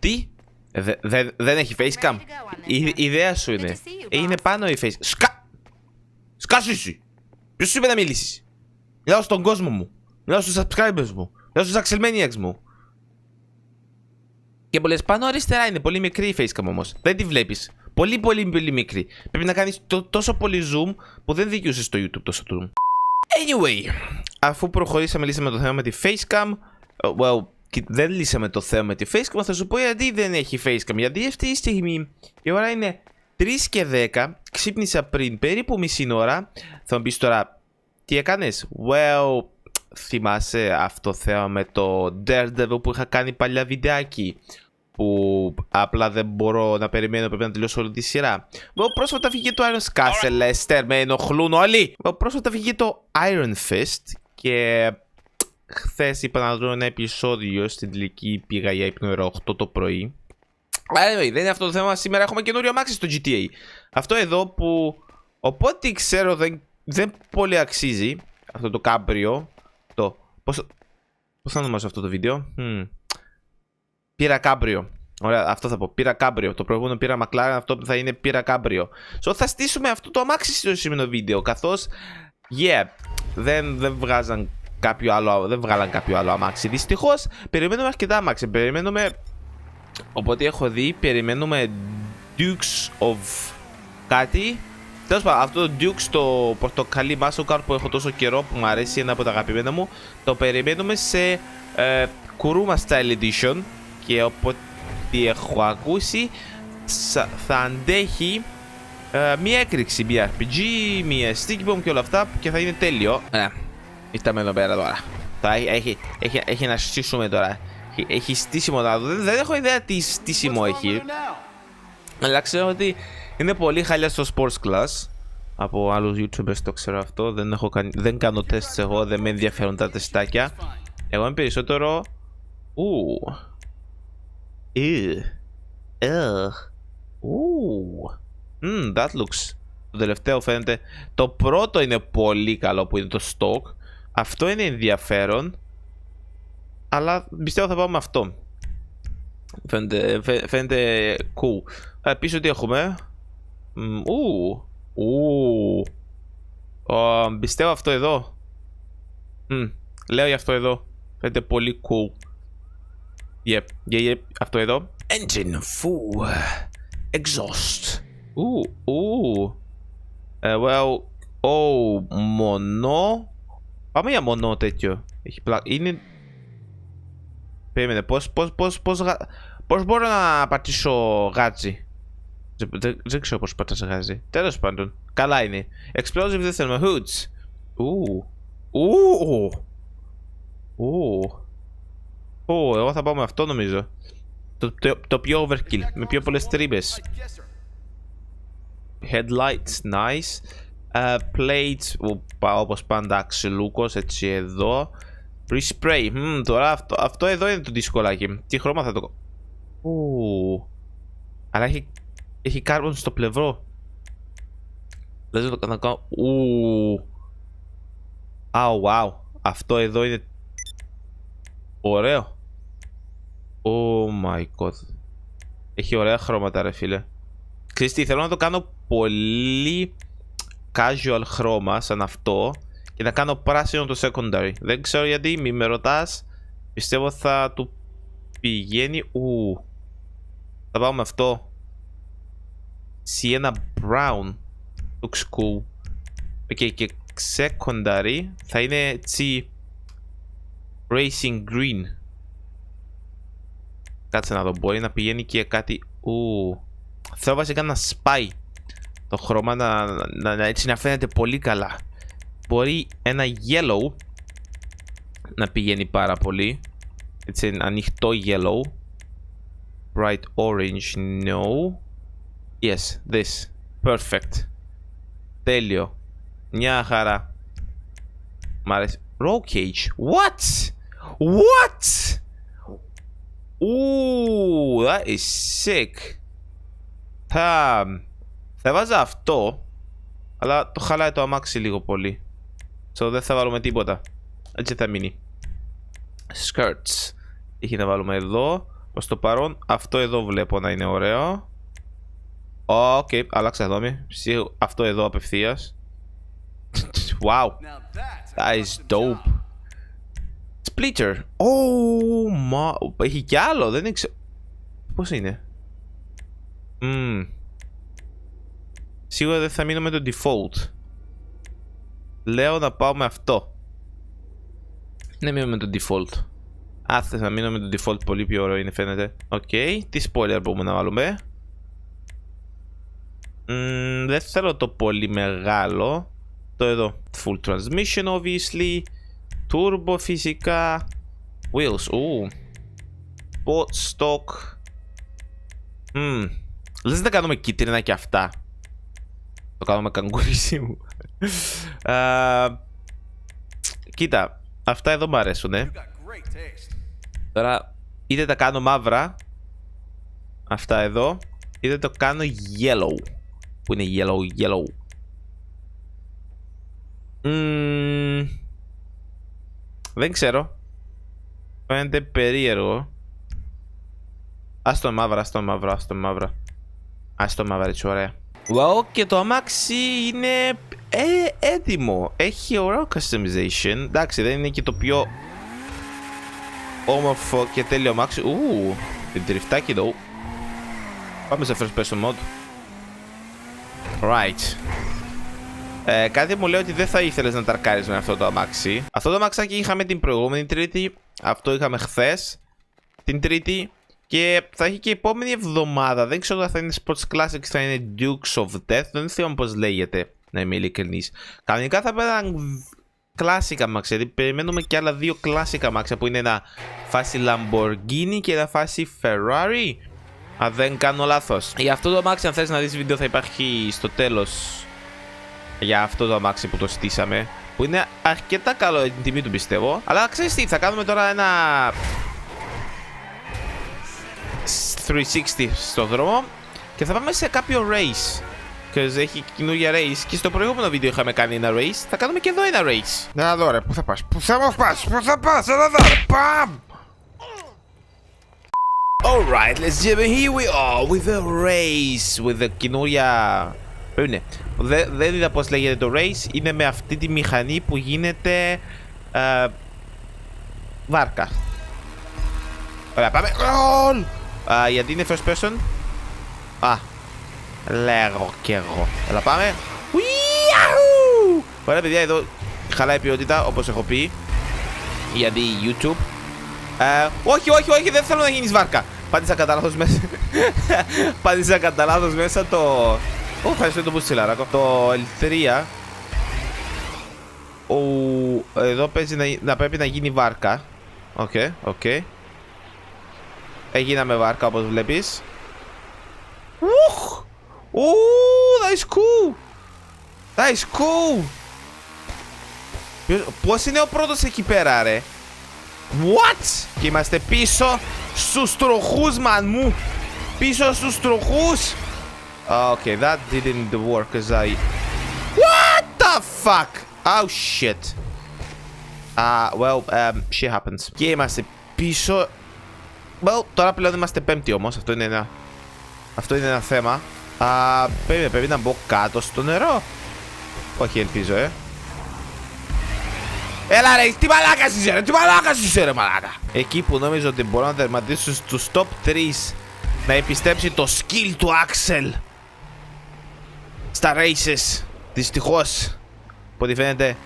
Τι? Δεν έχει facecam. Η ιδέα σου είναι. Είναι πάνω η face. Σκάσου εσύ. Ποιος σου είπε να μιλήσεις? Μιλάω στον κόσμο μου. Μιλάω στους subscribers μου. Μιλάω στους Axelmaniacs μου. Και πολλές πάνω αριστερά είναι πολύ μικρή η facecam όμως. Δεν τη βλέπεις. Πολύ μικρή. Πρέπει να κάνεις τόσο πολύ zoom που δεν δικαιούσες στο YouTube τόσο zoom. Anyway, αφού προχωρήσαμε, λύσαμε το θέμα με τη facecam. Well, δεν λύσαμε το θέμα με τη facecam. Θα σου πω γιατί δεν έχει facecam. Γιατί αυτή τη στιγμή η ώρα είναι 3 και 10. Ξύπνησα πριν περίπου μισή ώρα. Θα μου πεις τώρα, τι έκανες? Well, θυμάσαι αυτό το θέμα με το Daredevil που είχα κάνει παλιά βιντεάκι, που απλά δεν μπορώ να περιμένω, πρέπει να τελειώσω όλη τη σειρά. Πρόσφατα βγήκε το Iron Castle, Lester, με ενοχλούν όλοι. Πρόσφατα βγήκε το Iron Fist και χθες είπα να δω ένα επεισόδιο, στην τελική πήγα για ύπνο ώρα 8 το πρωί. Anyway, δεν είναι αυτό το θέμα, σήμερα έχουμε καινούριο αμάξι στο GTA. Αυτό εδώ που, οπότε ξέρω, δεν πολύ αξίζει, αυτό το κάμπριο. Πώς θα ονομάσω αυτό το βίντεο? Πήρα κάμπριο. Ωραία, αυτό θα πω. Πήρα κάμπριο. Το προηγούμενο πήρα McLaren, αυτό θα είναι πήρα κάμπριο. Θα στήσουμε αυτό το αμάξι στο σημερινό βίντεο. Καθώς, δεν βγάλαν κάποιο άλλο αμάξι. Δυστυχώς, περιμένουμε αρκετά αμάξι. Οπότε έχω δει, περιμένουμε Dukes of κάτι. Τέλος πάντων, αυτό το Dukes, το πορτοκαλί muscle car που έχω τόσο καιρό, που μου αρέσει, ένα από τα αγαπημένα μου, το περιμένουμε σε Kuruma Style Edition. Και οπότε έχω ακούσει, θα αντέχει μία έκρηξη, μία RPG, μία sticky bomb και όλα αυτά, και θα είναι τέλειο. Ήρθαμε εδώ πέρα τώρα. Έχει να στήσουμε τώρα. Έχει στήσιμο τώρα. Δεν έχω ιδέα τι στήσιμο έχει. Αλλά ξέρω ότι είναι πολύ χαλιά στο sports class. Από άλλους YouTubers το ξέρω αυτό. Δεν κάνω τεστ εγώ, δεν με ενδιαφέρουν τα τεστάκια. Εγώ είμαι περισσότερο. That looks. Το τελευταίο φαίνεται. Το πρώτο είναι πολύ καλό που είναι το stock. Αυτό είναι ενδιαφέρον. Αλλά πιστεύω θα πάω με αυτό. Φαίνεται cool. Πίσω τι έχουμε? Πιστεύω αυτό εδώ. Λέω για αυτό εδώ. Φαίνεται πολύ cool. Yep, αυτό εδώ. Engine, exhaust. Well, μονό. Πάμε για μονό τέτοιο. Έχει είναι. Περίμενε, πώς μπορώ να πατήσω γάτζι? Δεν ξέρω πώς πατάς γάτζι. Τέλος πάντων, καλά είναι. Explosive δεν θέλουμε, hoods. Εγώ θα πάω με αυτό νομίζω. Το πιο overkill, με πιο πολλές τρύπες. Headlights, nice. Plates, όπως πάντα αξιλούκος, έτσι εδώ. Respray, τώρα αυτό εδώ είναι το δυσκολάκι. Τι χρώμα θα το... Αλλά έχει carbon στο πλευρό. Δεν το κάνω... Wow, αυτό εδώ είναι ωραίο. Oh my god. Έχει ωραία χρώματα ρε φίλε. Ξέρεις τι, θέλω να το κάνω πολύ casual χρώμα σαν αυτό και να κάνω πράσινο το secondary. Δεν ξέρω γιατί, μη με ρωτάς. Πιστεύω θα του πηγαίνει. Θα πάω με αυτό. Sienna brown. Looks cool. Ok, και secondary θα είναι έτσι racing green. Κάτσε να δω, μπορεί να πηγαίνει και κάτι. Θέλω βασικά να σπάει το χρώμα, έτσι να φαίνεται πολύ καλά. Μπορεί ένα yellow να πηγαίνει πάρα πολύ. Έτσι ανοιχτό yellow. Bright orange, no. Yes, this. Perfect. Τέλειο. Μια χαρά. Μ' αρέσει. Roll cage. What? What? That is sick. Θα βάζα αυτό, αλλά το χαλάει το αμάξι λίγο πολύ. So δεν θα βάλουμε τίποτα. Έτσι θα μείνει. Skirts. Έχει να βάλουμε εδώ. Προς το παρόν αυτό εδώ βλέπω να είναι ωραίο. Οκ, άλλαξα δόμη. Αυτό εδώ απευθείας. Wow. That is dope. Splitter. Oh, έχει κι άλλο, δεν ήξερα. Πώς είναι? Σίγουρα δεν θα μείνω με το default. Λέω να πάω με αυτό. Ναι, μείνω με το default. Θες να μείνω με το default, πολύ πιο ωραίο είναι φαίνεται. Οκ, τι spoiler μπορούμε να βάλουμε? Δεν θέλω το πολύ μεγάλο. Το εδώ. Full transmission obviously. Turbo φυσικά. Wheels, Bot stock. Λες να κάνουμε κίτρινα και αυτά. Το κάνουμε καγκουρίσι μου. Κοίτα, αυτά εδώ μου αρέσουνε. Τώρα είτε τα κάνω μαύρα, αυτά εδώ, είτε το κάνω yellow. Που είναι yellow. Δεν ξέρω. Φαίνεται περίεργο. Ας το μαύρα, έτσι ωραία. Wow, και το αμάξι είναι έτοιμο. Έχει ωραίο customization. Εντάξει, δεν είναι και το πιο όμορφο και τέλειο αμάξι. Την τριφτάκι εδώ. Πάμε σε first person mode. Right. Κάτι μου λέει ότι δεν θα ήθελες να ταρκάρεις με αυτό το αμάξι. Αυτό το αμάξάκι είχαμε την προηγούμενη Τρίτη. Αυτό είχαμε χθες, την Τρίτη. Και θα έχει και η επόμενη εβδομάδα. Δεν ξέρω αν θα είναι Sports Classics, θα είναι Dukes of Death. Δεν θυμάμαι πώς λέγεται, να είμαι ειλικρινής. Κανονικά θα πέραν κλάσικα αμάξια. Δηλαδή περιμένουμε και άλλα δύο κλάσικα αμάξια που είναι ένα φάση Lamborghini και ένα φάση Ferrari. Αν δεν κάνω λάθος. Για αυτό το αμάξι, αν θες να δεις βίντεο, θα υπάρχει στο τέλος. Για αυτό το αμάξι που το στήσαμε. Που είναι αρκετά καλό την τιμή του, πιστεύω. Αλλά ξέρεις τι, θα κάνουμε τώρα ένα 360 στο δρόμο και θα πάμε σε κάποιο race. Γιατί έχει καινούργια race και στο προηγούμενο βίντεο είχαμε κάνει ένα race. Θα κάνουμε και εδώ ένα race. Να δω ρε, πού θα πας, πού θα πας, έλα εδώ ρε, παμ! Alright, let's jump in. Here we are with the race. With the καινούρια... Πού είναι? Δεν είδα πώς λέγεται το race. Είναι με αυτή τη μηχανή που γίνεται βάρκα. Ωραία, πάμε. Γιατί είναι first person. Λέγω κι εγώ. Έλα πάμε. Ωραία παιδιά, εδώ χαλάει η ποιότητα όπως έχω πει. Γιατί YouTube. Όχι, δεν θέλω να γίνεις βάρκα. Πάτησα κατά λάθος μέσα. Πάτησα κατά λάθος μέσα το... Ευχαριστώ το μπουτσιλάρακο. Το L3. Εδώ παίζει να πρέπει να γίνει βάρκα. Οκ. Έγιναμε βάρκα όπως βλέπεις. That is cool. That is cool. Πώς είναι ο πρώτος εκεί πέρα ρε? What? Και είμαστε πίσω στους τροχούς μαν μου. Πίσω στους τροχούς. Okay, that didn't work as I... What the fuck? Oh shit. Well, shit happens. Και είμαστε πίσω. Well, τώρα πλέον είμαστε πέμπτη όμως. Αυτό είναι ένα θέμα. Πρέπει να μπω κάτω στο νερό. Όχι, ελπίζω, Έλα ρε, τι μαλάκας είσαι ρε μαλάκα. Εκεί που νόμιζα ότι μπορώ να τερματίσω στους top 3, να επιστρέψει το skill του Axel στα races. Δυστυχώς, από ό,τι φαίνεται,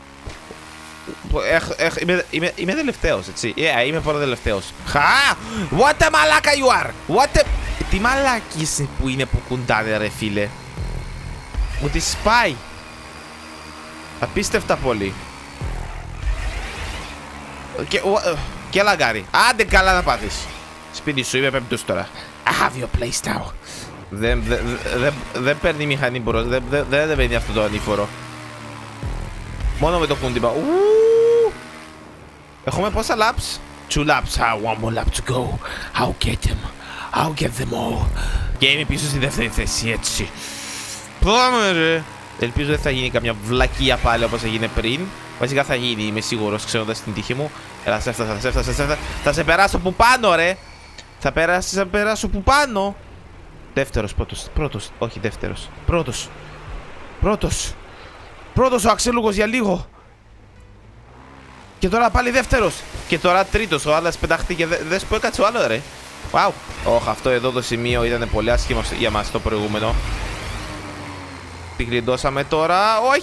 είμαι τελευταίος, έτσι. Είμαι πρώτο τελευταίος. What a μαλάκα you are. Τι μαλάκες που είναι που κουντάνε ρε φίλε. Μου τη σπάει. Απίστευτα πολύ. Και λαγκάρι. Άντε καλά να πάθεις. Σπίτι σου, είμαι πέμπτος τώρα. I have your place now. Δεν παίρνει μηχανή μπρος. Δεν παίρνει αυτό το ανήφορο. Μόνο με το κούντιμπα. Έχουμε πόσα laps? 2 laps. One more lap to go. I'll get them. I'll get them all. Και είμαι πίσω στη δεύτερη θέση, έτσι. Πάμε ρε. Ελπίζω δεν θα γίνει καμιά βλακεία πάλι όπως έγινε πριν. Βασικά θα γίνει, είμαι σίγουρος, ξέροντας την τύχη μου. Έλα, σε έφτασα. Θα σε περάσω που πάνω ρε. Θα περάσω που πάνω. Δεύτερος, πρώτος, όχι δεύτερος. Πρώτος ο Αξελούγος για λίγο. Και τώρα πάλι δεύτερος. Και τώρα τρίτος, ο άλλος πετάχτηκε. Δες που έκατσε ο άλλο, ρε. Wow. Όχι, αυτό εδώ το σημείο ήταν πολύ άσχημο για μας το προηγούμενο. Την γλιτώσαμε τώρα. Όχι!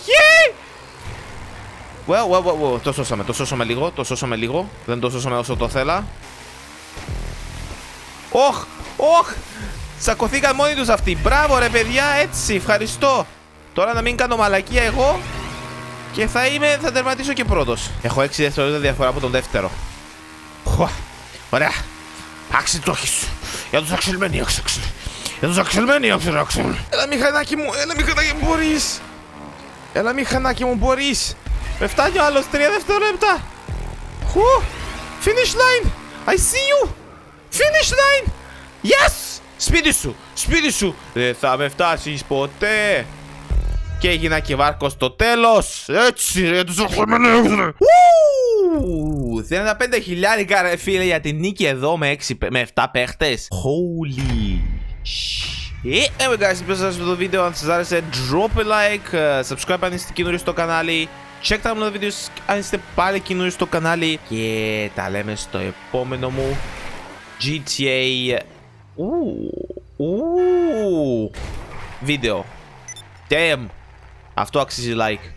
Well. Το σώσαμε λίγο. Δεν το σώσαμε όσο το θέλα. Όχ! Σακωθήκαν μόνοι τους αυτοί. Μπράβο ρε παιδιά, έτσι, ευχαριστώ. Τώρα να μην κάνω μαλακία εγώ. Και θα τερματίσω και πρώτος. Έχω 6 δευτερόλεπτα διαφορά από τον δεύτερο. Ωραία. Άξι το έχεις. Για τους αξελμένοι, Axel. Έλα μηχανάκι μου, μπορείς. Με φτάνει ο άλλος 3 δευτερόλεπτα. Finish line. I see you. Finish line. Yes. Σπίτι σου. Δεν θα με φτάσεις ποτέ. Και έγινα και βάρκο στο τέλος. Έτσι ρε, τους αξελμένοι. 35.000 ρε φίλε για την νίκη εδώ με 7 παίχτες. Holy shit. Anyway guys, if σας το βίντεο, αν σας άρεσε drop a like, subscribe αν είστε καινούριοι στο κανάλι, check τα άλλα βίντεο αν είστε πάλι καινούριοι στο κανάλι και τα λέμε στο επόμενο μου GTA βίντεο. Damn, αυτό αξίζει like.